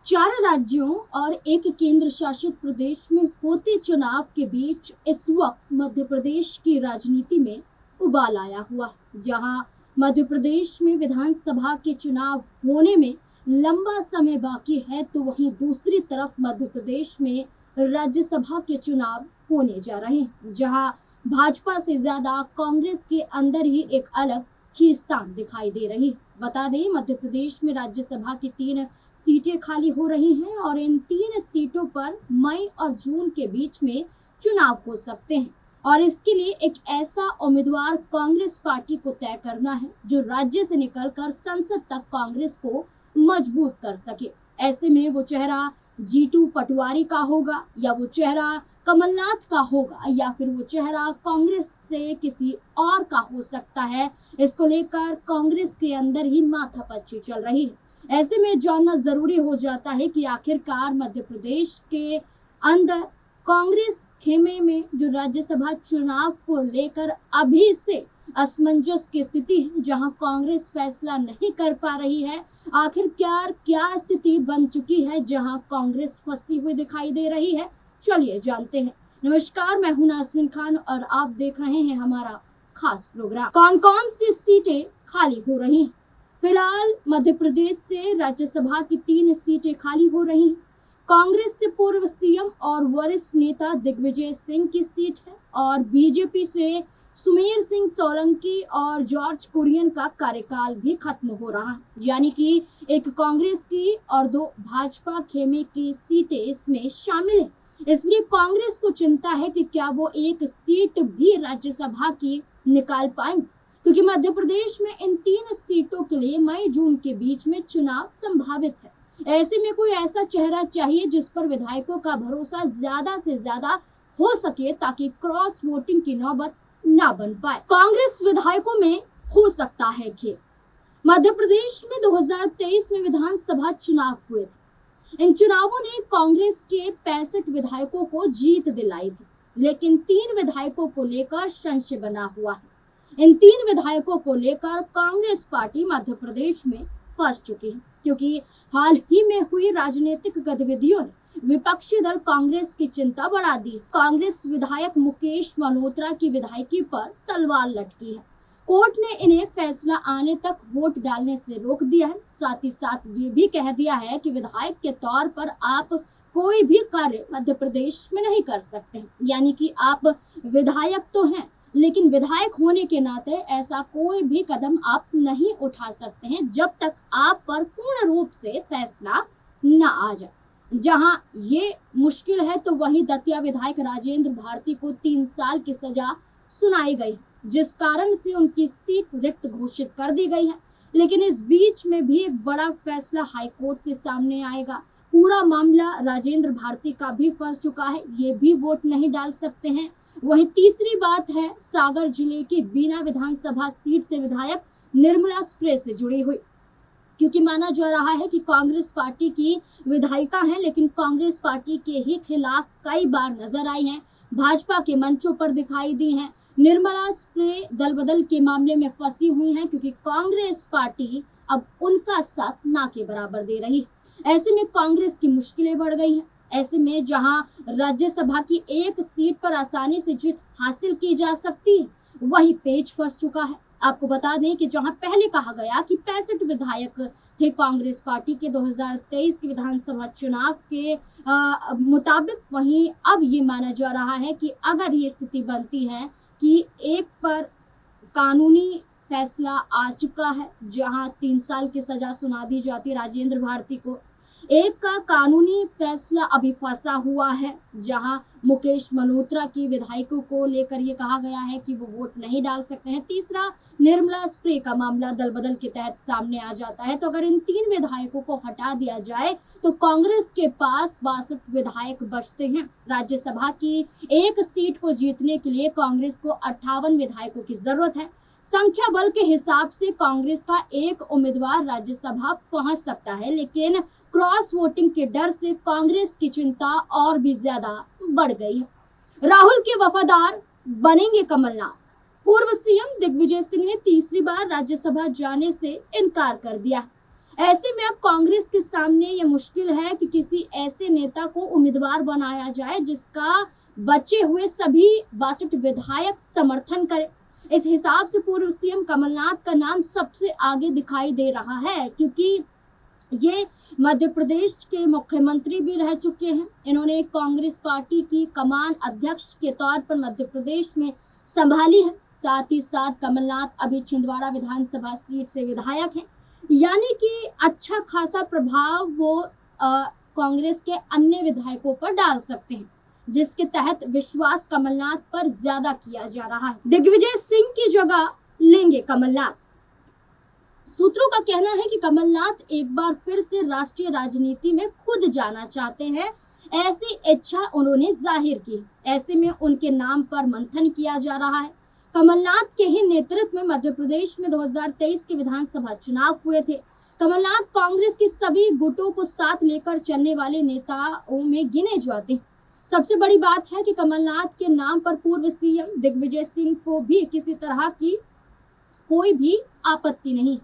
4 राज्यों और एक केंद्र शासित प्रदेश में होते चुनाव के बीच इस वक्त मध्य प्रदेश की राजनीति में उबाल आया हुआ है। जहां मध्य प्रदेश में विधानसभा के चुनाव होने में लंबा समय बाकी है, तो वहीं दूसरी तरफ मध्य प्रदेश में राज्यसभा के चुनाव होने जा रहे हैं, जहां भाजपा से ज्यादा कांग्रेस के अंदर ही एक अलग खींचतान दिखाई दे रही है। बता दें, मध्य प्रदेश में राज्यसभा की 3 सीटें खाली हो रही हैं और इन 3 सीटों पर मई और जून के बीच में चुनाव हो सकते हैं और इसके लिए एक ऐसा उम्मीदवार कांग्रेस पार्टी को तय करना है जो राज्य से निकलकर संसद तक कांग्रेस को मजबूत कर सके। ऐसे में वो चेहरा जीतू पटवारी का होगा या वो चेहरा कमलनाथ का होगा या फिर वो चेहरा कांग्रेस से किसी और का हो सकता है। इसको लेकर कांग्रेस के अंदर ही माथापच्ची चल रही है। ऐसे में जानना जरूरी हो जाता है कि आखिरकार मध्य प्रदेश के अंदर कांग्रेस खेमे में जो राज्यसभा चुनाव को लेकर अभी से असमंजस की स्थिति है, जहां कांग्रेस फैसला नहीं कर पा रही है। आखिरकार क्या स्थिति बन चुकी है जहां कांग्रेस फंसती हुई दिखाई दे रही है, चलिए जानते हैं। नमस्कार, मैं हूं नाज़मीन खान और आप देख रहे हैं हमारा खास प्रोग्राम। कौन कौन सी सीटें खाली हो रही हैं? फिलहाल मध्य प्रदेश से राज्यसभा की 3 सीटें खाली हो रही हैं। कांग्रेस से पूर्व सीएम और वरिष्ठ नेता दिग्विजय सिंह की सीट है और बीजेपी से सुमेर सिंह सोलंकी और जॉर्ज कुरियन का कार्यकाल भी खत्म हो रहा है, यानी कि एक कांग्रेस की और 2 भाजपा खेमे की सीटें इसमें शामिल हैं। इसलिए कांग्रेस को चिंता है कि क्या वो एक सीट भी राज्यसभा की निकाल पाएंगे, क्योंकि मध्य प्रदेश में इन 3 सीटों के लिए मई जून के बीच में चुनाव संभावित है। ऐसे में कोई ऐसा चेहरा चाहिए जिस पर विधायकों का भरोसा ज्यादा से ज्यादा हो सके ताकि क्रॉस वोटिंग की नौबत ना बन पाए। कांग्रेस विधायकों में हो सकता है खेल। मध्य प्रदेश में 2023 में विधानसभा चुनाव हुए थे। इन चुनावों ने कांग्रेस के 65 विधायकों को जीत दिलाई थी, लेकिन 3 विधायकों को लेकर संशय बना हुआ है। इन 3 विधायकों को लेकर कांग्रेस पार्टी मध्य प्रदेश में फंस चुकी है, क्योंकि हाल ही में हुई राजनीतिक गतिविधियों ने विपक्षी दल कांग्रेस की चिंता बढ़ा दी। कांग्रेस विधायक मुकेश मल्होत्रा की विधायकी पर तलवार लटकी है। कोर्ट ने इन्हें फैसला आने तक वोट डालने से रोक दिया है। साथ ही साथ ये भी कह दिया है कि विधायक के तौर पर आप कोई भी कार्य मध्य प्रदेश में नहीं कर सकते हैं, यानी कि आप विधायक तो हैं, लेकिन विधायक होने के नाते ऐसा कोई भी कदम आप नहीं उठा सकते हैं जब तक आप पर पूर्ण रूप से फैसला न आ जाए। जहां ये मुश्किल है, तो वहीं दतिया विधायक राजेंद्र भारती को 3 साल की सजा सुनाई गई, जिस कारण से उनकी सीट रिक्त घोषित कर दी गई है। लेकिन इस बीच में भी एक बड़ा फैसला हाईकोर्ट से सामने आएगा। पूरा मामला राजेंद्र भारती का भी फंस चुका है, ये भी वोट नहीं डाल सकते हैं। वहीं तीसरी बात है सागर जिले की बीना विधानसभा सीट से विधायक निर्मला स्प्रे से जुड़ी हुई, क्योंकि माना जा रहा है कि कांग्रेस पार्टी की विधायिका हैं, लेकिन कांग्रेस पार्टी के ही खिलाफ कई बार नजर आई हैं, भाजपा के मंचों पर दिखाई दी हैं। निर्मला स्प्रे दल बदल के मामले में फंसी हुई हैं, क्योंकि कांग्रेस पार्टी अब उनका साथ ना के बराबर दे रही है। ऐसे में कांग्रेस की मुश्किलें बढ़ गई हैं। ऐसे में जहां राज्यसभा की 1 सीट पर आसानी से जीत हासिल की जा सकती है, वहीं पेच फंस चुका है। आपको बता दें कि जहां पहले कहा गया कि 65 विधायक थे कांग्रेस पार्टी के 2023 के विधानसभा चुनाव के मुताबिक, वहीं अब ये माना जा रहा है कि अगर ये स्थिति बनती है कि एक पर कानूनी फैसला आ चुका है, जहां 3 साल की सजा सुना दी जाती है राजेंद्र भारती को, एक का कानूनी फैसला अभी फंसा हुआ है, जहां मुकेश मल्होत्रा की विधायकों को लेकर ये कहा गया है कि वो वोट नहीं डाल सकते हैं। तीसरा, निर्मला स्प्रे का मामला दल बदल के तहत सामने आ जाता है। तो अगर इन 3 विधायकों को हटा दिया जाए तो कांग्रेस के पास 62 विधायक बचते हैं। राज्यसभा की 1 सीट को जीतने के लिए कांग्रेस को 58 विधायकों की जरूरत है। संख्या बल के हिसाब से कांग्रेस का एक उम्मीदवार राज्यसभा पहुंच सकता है, लेकिन क्रॉस वोटिंग के डर से कांग्रेस की चिंता और भी ज्यादा बढ़ गई है। राहुल के वफादार बनेंगे कमलनाथ। पूर्व सीएम दिग्विजय सिंह ने तीसरी बार राज्यसभा जाने से इनकार कर दिया। ऐसे में अब कांग्रेस के सामने ये मुश्किल है कि किसी ऐसे नेता को उम्मीदवार बनाया जाए जिसका बचे हुए सभी 62 विधायक समर्थन करें। इस हिसाब से पूर्व सीएम कमलनाथ का नाम सबसे आगे दिखाई दे रहा है, क्योंकि ये मध्य प्रदेश के मुख्यमंत्री भी रह चुके हैं। इन्होंने कांग्रेस पार्टी की कमान अध्यक्ष के तौर पर मध्य प्रदेश में संभाली है। साथ ही साथ कमलनाथ अभी छिंदवाड़ा विधानसभा सीट से विधायक हैं, यानी कि अच्छा खासा प्रभाव वो कांग्रेस के अन्य विधायकों पर डाल सकते हैं, जिसके तहत विश्वास कमलनाथ पर ज्यादा किया जा रहा है। दिग्विजय सिंह की जगह लेंगे कमलनाथ। सूत्रों का कहना है कि कमलनाथ एक बार फिर से राष्ट्रीय राजनीति में खुद जाना चाहते हैं, ऐसी इच्छा उन्होंने जाहिर की। ऐसे में उनके नाम पर मंथन किया जा रहा है। कमलनाथ के ही नेतृत्व में मध्य प्रदेश में 2023 के विधानसभा चुनाव हुए थे। कमलनाथ कांग्रेस के सभी गुटों को साथ लेकर चलने वाले नेताओं में गिने जाते हैं। सबसे बड़ी बात है कि कमलनाथ के नाम पर पूर्व सीएम दिग्विजय सिंह को भी किसी तरह की कोई भी आपत्ति नहीं,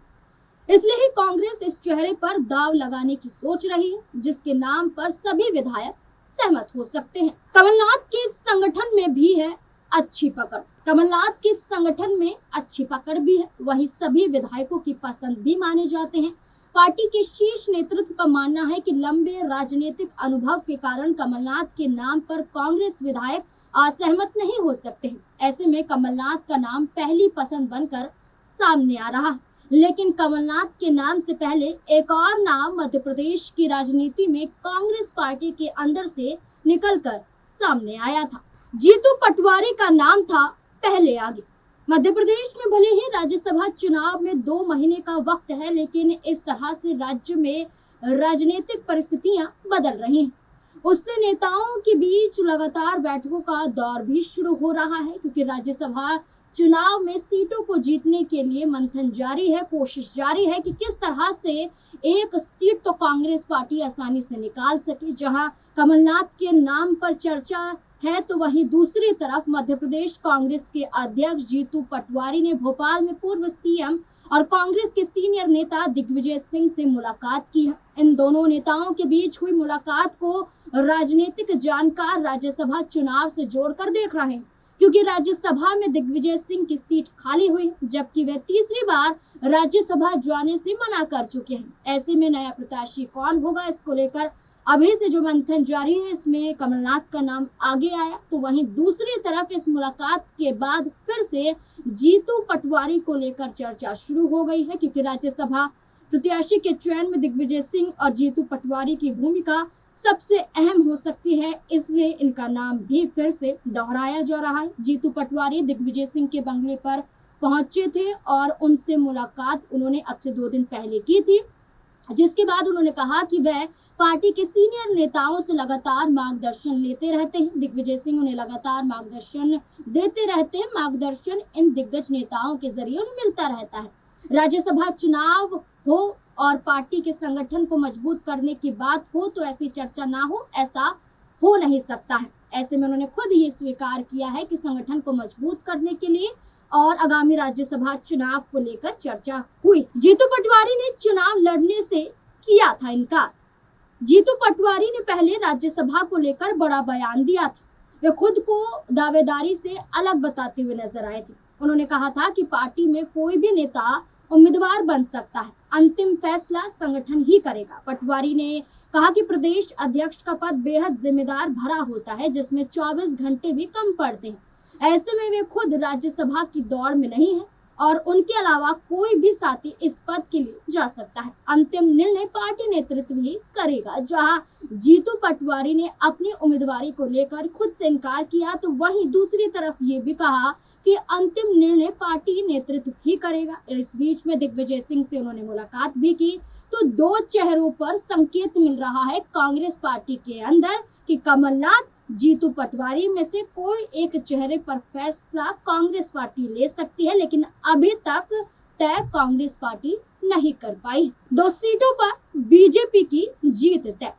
इसलिए ही कांग्रेस इस चेहरे पर दाव लगाने की सोच रही है, जिसके नाम पर सभी विधायक सहमत हो सकते हैं। कमलनाथ के संगठन में भी है अच्छी पकड़। कमलनाथ के संगठन में अच्छी पकड़ भी है, वहीं सभी विधायकों की पसंद भी माने जाते हैं। पार्टी के शीर्ष नेतृत्व का मानना है कि लंबे राजनीतिक अनुभव के कारण कमलनाथ के नाम पर कांग्रेस विधायक असहमत नहीं हो सकते हैं। ऐसे में कमलनाथ का नाम पहली पसंद बनकर सामने आ रहा है। लेकिन कमलनाथ के नाम से पहले एक और नाम मध्य प्रदेश की राजनीति में कांग्रेस पार्टी के अंदर से निकलकर सामने आया था। जीतू पटवारी का नाम था पहले आगे। मध्य प्रदेश में भले ही राज्यसभा चुनाव में 2 महीने का वक्त है, लेकिन इस तरह से राज्य में राजनीतिक परिस्थितियां बदल रही हैं। उससे नेताओं के बीच लगातार बैठकों का दौर भी शुरू हो रहा है, क्योंकि राज्यसभा चुनाव में सीटों को जीतने के लिए मंथन जारी है, कोशिश जारी है कि किस तरह से एक सीट तो कांग्रेस पार्टी आसानी से निकाल सके। जहां कमलनाथ के नाम पर चर्चा है, तो वहीं दूसरी तरफ मध्य प्रदेश कांग्रेस के अध्यक्ष जीतू पटवारी ने भोपाल में पूर्व सीएम और कांग्रेस के सीनियर नेता दिग्विजय सिंह से मुलाकात की है। इन दोनों नेताओं के बीच हुई मुलाकात को राजनीतिक जानकार राज्यसभा चुनाव से जोड़कर देख रहे हैं, क्योंकि राज्यसभा में दिग्विजय सिंह की सीट खाली हुई, जबकि वे तीसरी बार राज्यसभा जाने से मना कर चुके हैं। ऐसे में नया प्रत्याशी कौन होगा, इसको लेकर अभी से जो मंथन जारी है, इसमें कमलनाथ का नाम आगे आया। तो वहीं दूसरी तरफ इस मुलाकात के बाद फिर से जीतू पटवारी को लेकर चर्चा शुरू हो गई है, क्योंकि राज्यसभा प्रत्याशी के चयन में दिग्विजय सिंह और जीतू पटवारी की भूमिका सबसे अहम हो सकती है, इसलिए इनका नाम भी फिर से दोहराया जा रहा है। जीतू पटवारी दिग्विजय सिंह के बंगले पर पहुंचे थे और उनसे मुलाकात उन्होंने अब से 2 दिन पहले की थी, जिसके बाद उन्होंने कहा कि वह पार्टी के सीनियर नेताओं से लगातार मार्गदर्शन लेते रहते हैं। दिग्विजय सिंह उन्हें लगातार मार्गदर्शन देते रहते हैं। मार्गदर्शन इन दिग्गज नेताओं के जरिए उन्हें मिलता रहता है। राज्यसभा चुनाव हो और पार्टी के संगठन को मजबूत करने की बात हो, तो ऐसी चर्चा ना हो, ऐसा हो नहीं सकता है। ऐसे में उन्होंने खुद ये स्वीकार किया है कि संगठन को मजबूत करने के लिए और आगामी राज्यसभा चुनाव को लेकर चर्चा हुई। जीतू पटवारी ने चुनाव लड़ने से किया था इनकार। जीतू पटवारी ने पहले राज्यसभा को लेकर बड़ा बयान दिया था। वे खुद को दावेदारी से अलग बताते हुए नजर आए थे। उन्होंने कहा था कि पार्टी में कोई भी नेता उम्मीदवार बन सकता है, अंतिम फैसला संगठन ही करेगा। पटवारी ने कहा कि प्रदेश अध्यक्ष का पद बेहद जिम्मेदार भरा होता है, जिसमें 24 घंटे भी कम पड़ते हैं। ऐसे में वे खुद राज्यसभा की दौड़ में नहीं है और उनके अलावा कोई भी साथी इस पद के लिए जा सकता है। अंतिम निर्णय पार्टी नेतृत्व ही करेगा। जहां जीतू पटवारी ने अपनी उम्मीदवारी को लेकर खुद से इनकार किया, तो वहीं दूसरी तरफ ये भी कहा कि अंतिम निर्णय पार्टी नेतृत्व ही करेगा। इस बीच में दिग्विजय सिंह से उन्होंने मुलाकात भी की, तो 2 चेहरों पर संकेत मिल रहा है कांग्रेस पार्टी के अंदर कि कमलनाथ जीतू पटवारी में से कोई एक चेहरे पर फैसला कांग्रेस पार्टी ले सकती है, लेकिन अभी तक तय कांग्रेस पार्टी नहीं कर पाई। 2 सीटों पर बीजेपी की जीत तय।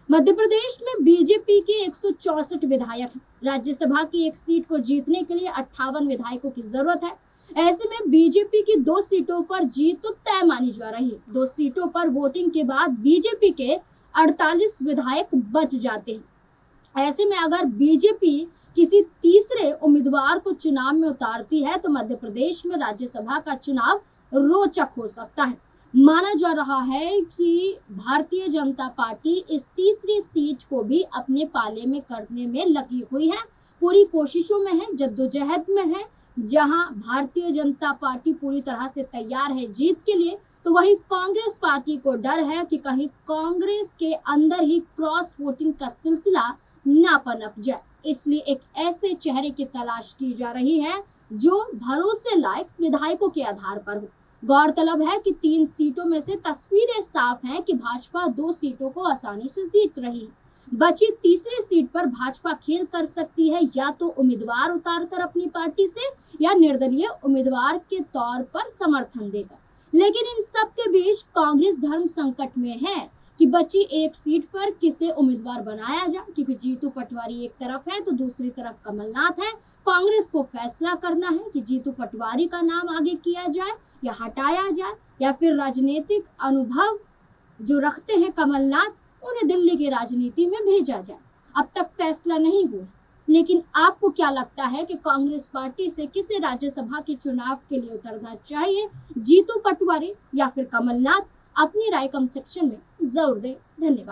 मध्य प्रदेश में बीजेपी के 164 विधायक हैं। राज्यसभा की एक सीट को जीतने के लिए 58 विधायकों की जरूरत है। ऐसे में बीजेपी की 2 सीटों पर जीत तो तय मानी जा रही है। 2 सीटों पर वोटिंग के बाद बीजेपी के 48 विधायक बच जाते हैं। ऐसे में अगर बीजेपी किसी तीसरे उम्मीदवार को चुनाव में उतारती है तो मध्य प्रदेश में राज्यसभा का चुनाव रोचक हो सकता है। माना जा रहा है कि भारतीय जनता पार्टी इस तीसरी सीट को भी अपने पाले में करने में लगी हुई है, पूरी कोशिशों में है, जद्दोजहद में है। जहां भारतीय जनता पार्टी पूरी तरह से तैयार है जीत के लिए, तो वहीं कांग्रेस पार्टी को डर है कि कहीं कांग्रेस के अंदर ही क्रॉस वोटिंग का सिलसिला ना पनप जाए। इसलिए एक ऐसे चेहरे की तलाश की जा रही है जो भरोसे लायक विधायकों के आधार पर हो। गौरतलब है कि 3 सीटों में से तस्वीरें साफ हैं कि भाजपा 2 सीटों को आसानी से जीत रही है। बची तीसरी सीट पर भाजपा खेल कर सकती है, या तो उम्मीदवार उतारकर अपनी पार्टी से या निर्दलीय उम्मीदवार के तौर पर समर्थन देकर। लेकिन इन सब के बीच कांग्रेस धर्म संकट में है कि बची एक सीट पर किसे उम्मीदवार बनाया जाए, क्योंकि जीतू पटवारी एक तरफ है तो दूसरी तरफ कमलनाथ है। कांग्रेस को फैसला करना है कि जीतू पटवारी का नाम आगे किया जाए या हटाया जाए, या फिर राजनीतिक अनुभव जो रखते हैं कमलनाथ उन्हें दिल्ली की राजनीति में भेजा जाए। अब तक फैसला नहीं हुआ, लेकिन आपको क्या लगता है कि कांग्रेस पार्टी से किसे राज्यसभा के चुनाव के लिए उतरना चाहिए, जीतू पटवारी या फिर कमलनाथ? अपनी राय कमेंट सेक्शन में जरूर दें। धन्यवाद।